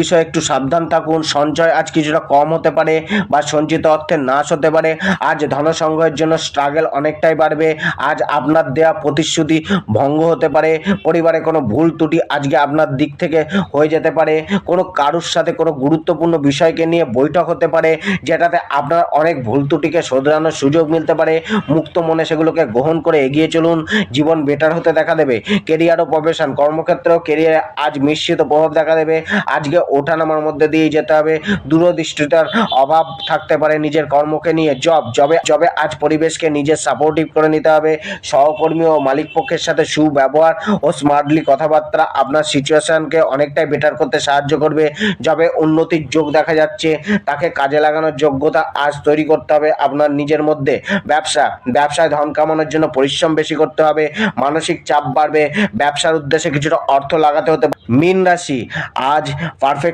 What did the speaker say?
বিষয়ে একটু সাবধান থাকুন। সঞ্চয় আজ কিছুটা কম হতে পারে বা সঞ্চিত অর্থের নাশ হতে পারে। আজ ধনসংগ্রহের জন্য স্ট্রাগল অনেকটাই বাড়বে। আজ আপনার দেয়া প্রতিশ্রুতি ভঙ্গ হতে পারে। পরিবারে কোনো ভুল ত্রুটি আজকে আপনার দিক থেকে হয়ে যেতে পারে। কোনো কারুর সাথে কোনো গুরুত্বপূর্ণ বিষয়কে নিয়ে বৈঠক হতে পারে, যেটাতে আপনার অনেক ভুল ত্রুটিকে শোধরানোর সুযোগ মিলতে পারে। মুক্ত মনে সেগুলোকে গ্রহণ করে এগিয়ে চলুন। জীবন বেটার হতে দেখা দেবে। কেরিয়ার ও প্রফেশন, কর্মক্ষেত্রেও কেরিয়ারে আজ মিশ্রিত প্রভাব দেখা দেবে। আজকে ওঠানামার মধ্যে দিয়ে যেতে হবে। দূরদৃষ্টিতার অভাব থাকতে পারে নিজের কর্মকে নিয়ে। জবে আজ পরিবেশকে নিজের সাপোর্টিভ করে নিতে হবে। সহকর্মী ও মালিক পক্ষের সাথে সুব্যবহার ও স্মার্টলি কথাবার্তা আপনার সিচুয়েশনকে অনেকটাই বেটার করতে সাহায্য করবে। জবে উন্নতির যোগ দেখা যাচ্ছে, তাকে কাজে লাগানোর যোগ্যতা আজ তৈরি করতে হবে আপনার নিজের মধ্যে। ব্যবসায় ধন কামানোর জন্য পরিশ্রম বেশি করতে হবে। মানসিক চাপ বাড়বে। ব্যবসার উদ্দেশ্যে কিছুটা অর্থ লাগাতে হতে পারে। মীন রাশি, আজ পারফেক্ট